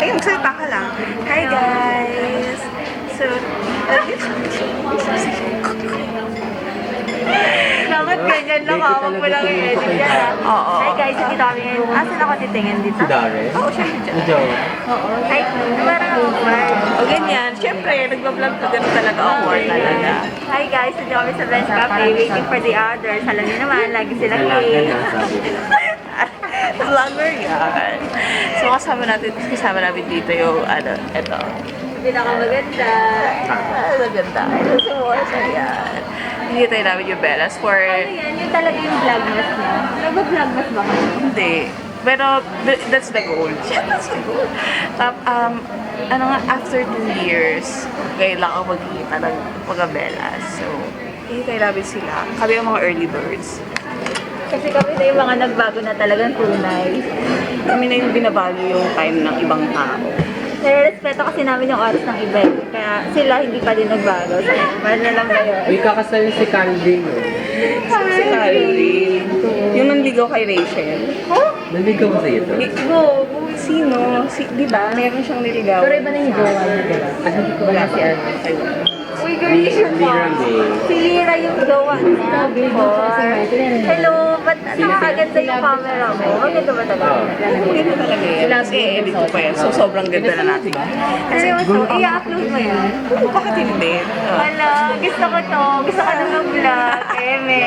Ayun, salita ka lang. Hi guys! So, Dapat ganyan lang ha, wag mo lang i-edit yan ha. Oo. Hi guys, dito kami ngayon. Asan ako titingin dito? Si Darren? Oo, siya Si dyan. Joe. Oo. Hi, parang awkward. O ganyan, syempre, nagbablog ka ganun talaga awkward talaga. Hi guys, dito kami sa Bench Cafe, waiting for the others. Alam niyo naman, lagi silang Dalaga late. na, sabi ko. Vlogger yan. So, kasama namin dito yung, eto. Pinakamaganda. Maganda. So, siya yan. Hindi tayo namin yung Bellas for... Ano yan? Yung talaga yung vlogmas na. Nag-vlogmas ba kayo? Hindi. Pero, that's the goal. Yeah, that's the goal. Ano nga, after 2 years, ngayon lang ako magkikita ng mga Bellas. So, hihintay namin sila. Kami yung mga early birds. Kasi kami na yung mga nagbago na talagang tunay. Kami na yung binabago yung time ng ibang tao. Nare-respeto kasi namin yung oras ng iba. Kaya sila hindi pa din nagbago. So, mahal na lang kayo. May kakasal si Candy, no? Si Kylie. Yung nanligaw kay Rachel. Huh? Naligaw ko sa iyo to? Sino? Di ba? Meron siyang niligaw. Pero iba na yung jowa niya, diba? Hindi ko wala si Arno. Uy, girl, Lira mo. May. Si Lira yung jowa niya. Hello, ba't nakakaganda yung camera mo? Maganda ba talaga? Ganda talaga yan. Kasi edit ko pa yan. So, sobrang ganda na natin. Seryoso, i-upload mo yan? Bakit hindi? Wala, gusto ko to. Gusto ko na mag-vlog. Eme.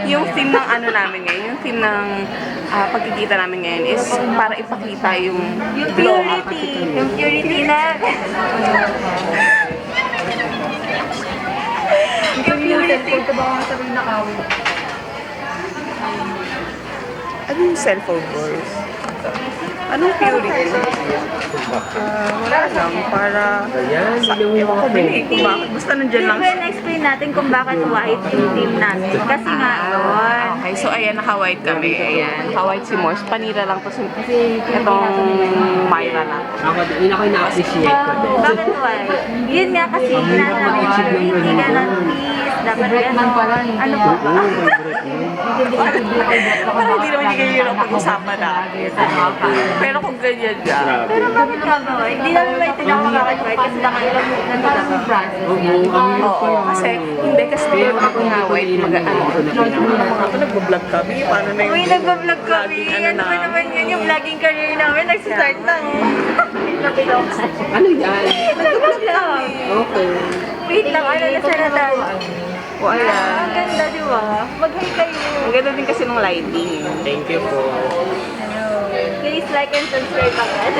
Yung theme ng ano namin ngayon, yung theme ng pagkikita namin ngayon is para ipakita yung Yung glow up. purity. Yung purity na. Yung purity. Ito ba ako sabihin na kawin? Ano yung cellphone course? Anong purity? Wala lang, para... Ayan, hindi mo yung mga Pabili friend. kung bakit. Basta nandyan lang. Sige, na-explain natin kung bakit white yung team natin. Kasi nga, yun. Okay, so ayan, naka-white kami. Ayan, naka-white si Morse. Panira lang to. Itong Myra na. Yun ako ina-appreciate ko din. Bakit white? Yun nga kasi, hindi ka ng peace. Dapat ano, ano po ba? Parang hindi naman yung ganyan ang pag-usapan natin. Pero kung ganyan ka, Grabe. Pero bakit nga ba white? Hindi naman may tinawag ka bakit white kasi nakailang nandito ka process. oo, kasi hindi kasi ako nga white ako nag-vlog kami, paano na Uy, nagbablog kami. vlogging, Ano ba naman yun? Yung vlogging career namin, nagsistart lang. Nabilaw ka. Ano yan? Nagbablog lang. Okay. Wait lang, ano na sana tayo? O ayan. Ang ganda, di ba? Mag-hi kayo. Ang ganda din kasi ng lighting. Thank you po. Please like and subscribe agad.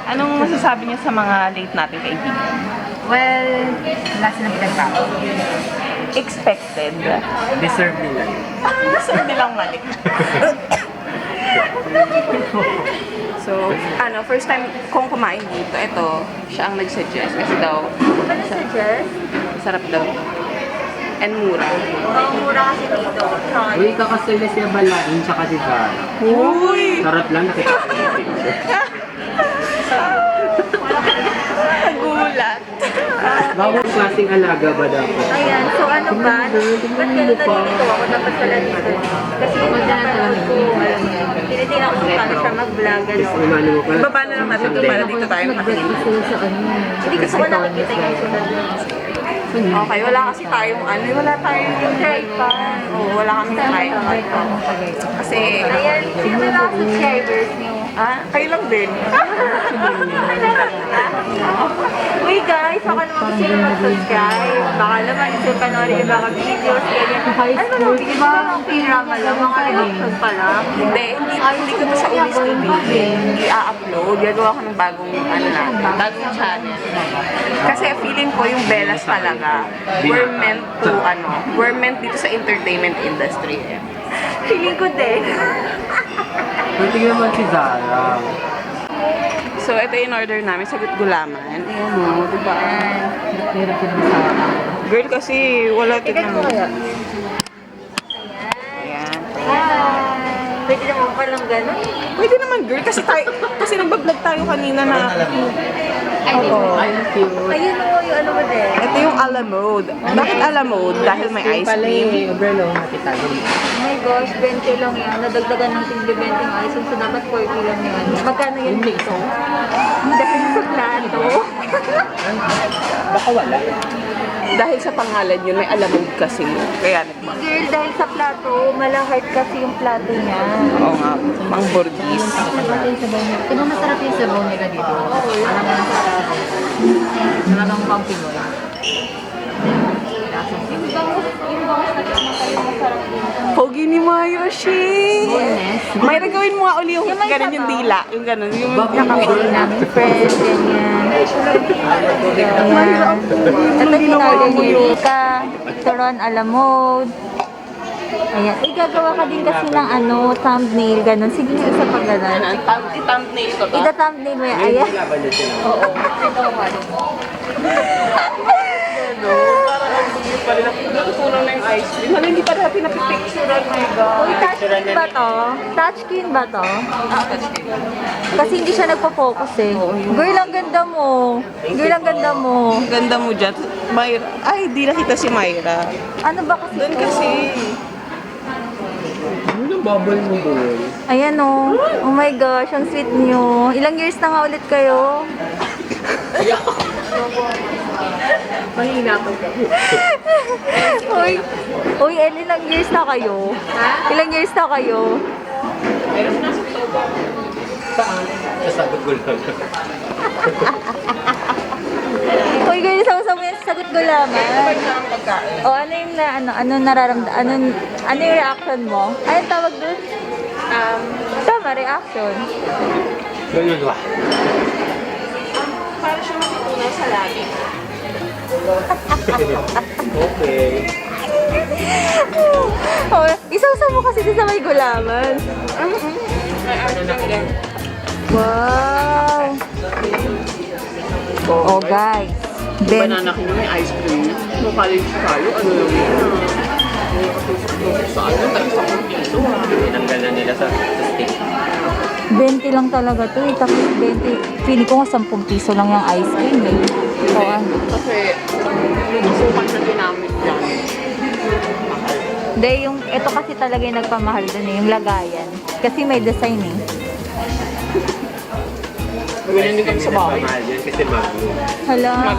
Anong masasabi niyo sa mga late nating kaibigan? Well, wala silang pinagbago. Expected. Deserve nila. Deserve nilang mali. So, first time kong kumain dito, ito, siya ang nag-suggest kasi daw, Ano suggest? sarap daw. And mura. Oo, mura kasi dito. Sorry. Uy, kakasal na siya Balain tsaka si Zara. Uy! Sarap lang nakita ko yung picture. Nagulat. Bawal klaseng alaga ba dapat? Ayan, so ano ba? Ba't ganun nalilito ako? Dapat pala dito. Kasi yung napanood ko, alam mo yun. Tinitingnan ko kung paano siya mag-vlog. Ano. Umano mo pala. Ibaba na lang natin ito para dito tayo makatingin. Hindi gusto ko nakikita yung sunod. Okay, wala kasi tayong wala tayong tripod. Oo, wala kami tripod. Kasi, Ayan, sino ba mga subscribers niyo? kayo lang din. Uy guys, baka naman gusto nyo mag-subscribe. Baka naman gusto panoorin yung mga videos, ganyan. Ano ba, hindi ba ang P-drama lang? Mga episode pa lang. Hindi ko to sa ulis tubihin. I-upload. Gagawa ko ng bagong, bagong channel. Kasi feeling ko yung Bellas talaga, we're meant dito sa entertainment industry. Feeling ko din. Pwede naman si Zara. So, ito yung order namin sa Gulaman. Ayan mo, diba? Girl, kasi wala Ticket ko kaya. Ayan. Hi! Pwede naman palang ganun. Pwede naman, girl. Kasi nagbablog tayo kanina na... Oo. Ayun o, yung ano ba din? Ito yung a la mode. Bakit a la mode? Dahil may ice cream. Overload nakita ko. Oh my gosh, 20 lang yan. Nadagdagan ng tigli 20 yung ice cream. So, dapat 40 lang yan. Magkano yan dito? Baka wala. Dahil sa pangalan yun, may alamog kasi. Kaya nagmahal. Girl, dahil sa plato, malahart kasi yung plato niya. Oo nga, pang Borgis. Diba masarap yung sabaw nila dito? Oo, talagang masarap. Talagang pang Pinoy. Yung bangus na pinakayo masarap din. Pogi ni Mayoshi! Boneless. May gawin mo nga uli yung Yung may ganun yung sabaw. dila. Yung ganun. Yung Nakabili namin friends, ganyan. Ayan. Ito in-order ni Rika. Turon alamod. Ayan. Igagawa ka din kasi ng thumbnail, ganun. Sige, isa pag ganun. I-thumbnail ko to. Ida-thumbnail mo yan. Ayan. Laban na sila. Natutunan na yung ice cream. Hala, hindi pa natin napipicturean. My God. Uy, touchscreen ba to? Touchscreen ba to? Kasi hindi siya nagpo-focus eh. Girl, ang ganda mo. Girl, ang ganda mo. Ganda mo dyan. Myra. Ay, di nakita si Myra. Ano ba kasi Doon to? kasi. Ano yung bubble mo doon? Ayan oh. Oh my gosh, ang sweet nyo. Ilang years na nga ulit kayo? Mahina to. Uy, uy, ilang years na kayo? Ilang years na kayo? Saan? Sasagot ko lang. Uy, girl, sausaw mo yan sa sagot gulaman. O, ano yung ano nararamdaman, ano yung reaction mo? Ano tawag doon? Tama, reaction. Ganun ba? Para siya matutunan sa labi. Okay. Oh, isausaw mo kasi sa may gulaman. Wow! Oh, guys. Ben, Banana king may ice cream. No college tayo. Ano lang yun? Sa ano? Tayo sa piso. Tinanggal na nila sa stick. 20 lang talaga to eh. Tapos 20, feeling ko nga 10 piso lang yung ice cream eh. So, Kasi, lusukan na ginamit dyan. Hindi, ito kasi talaga yung nagpamahal dun eh, yung lagayan. Kasi may design eh. Ganyan din kami sa bahay. Mahal yan kasi maglo. Hala,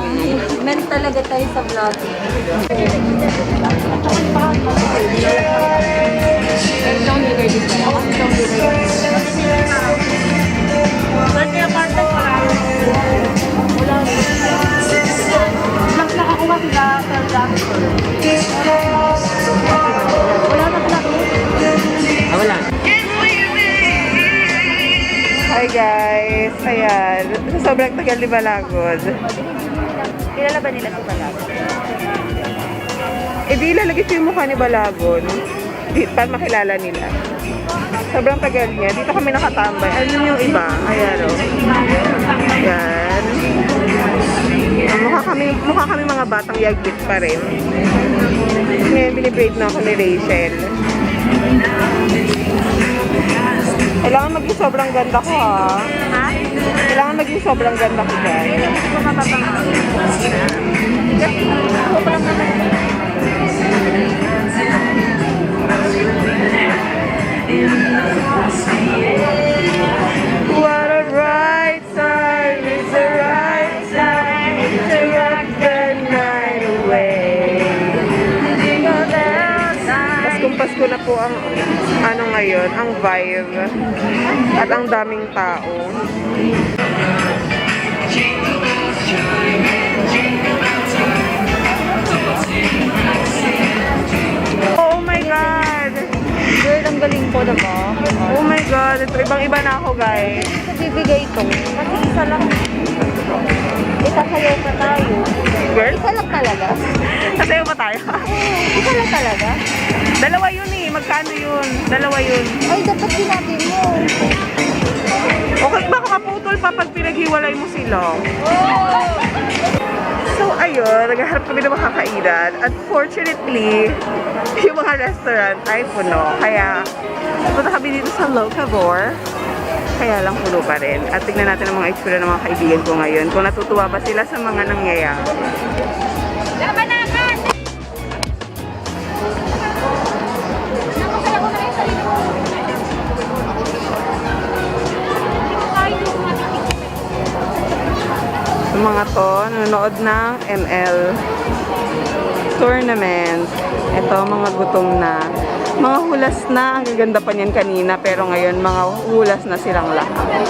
men talaga tayo sa vlogging. Ah, wala. Hi guys! Ayan. Sa sobrang tagal ni Balagod. Kilala ba nila si Balagod? Eh di ilalagay ko yung mukha ni Balagon. Para makilala nila. Sobrang tagal niya. Dito kami nakatambay. Ano yung iba? Ayan o. Ayan. Mukha kami mga batang yagit pa rin. Ngayon binibraid na ako ni Rachel. Kailangan maging sobrang ganda ko ha. Ha? Kailangan maging sobrang ganda ko guys. Hindi ko mapapang. Kasi, ako pa lang naman. What a right time, it's a right time to rock the night away. Pasko na po ang ano ngayon, ang vibe at ang daming tao. Oh my God! Girl, ang galing ko, diba? Oh my God! Ito, ibang-iba na ako guys. Hindi ko bibigay ito. Kasi isa lang. Isasayaw pa tayo. Girl, Isa lang talaga. sasayaw ba tayo? Isa lang talaga. Dalawa yun eh. Magkano yun? Dalawa yun. Ay, dapat sinabi mo. Okay, baka maputol pa pag pinaghiwalay mo sila. So, ayun, naghaharap kami ng makakainan. Unfortunately, yung mga restaurant ay puno. Kaya, punta kami dito sa Locavor. Kaya lang puno pa rin. At tignan natin ang mga itsura ng mga kaibigan ko ngayon. Kung natutuwa ba sila sa mga nangyayari. Ang mga to, nanonood ng ML tournament. Ito, mga gutom na. Mga hulas na. Ang gaganda pa niyan kanina, pero ngayon, mga hulas na silang lahat.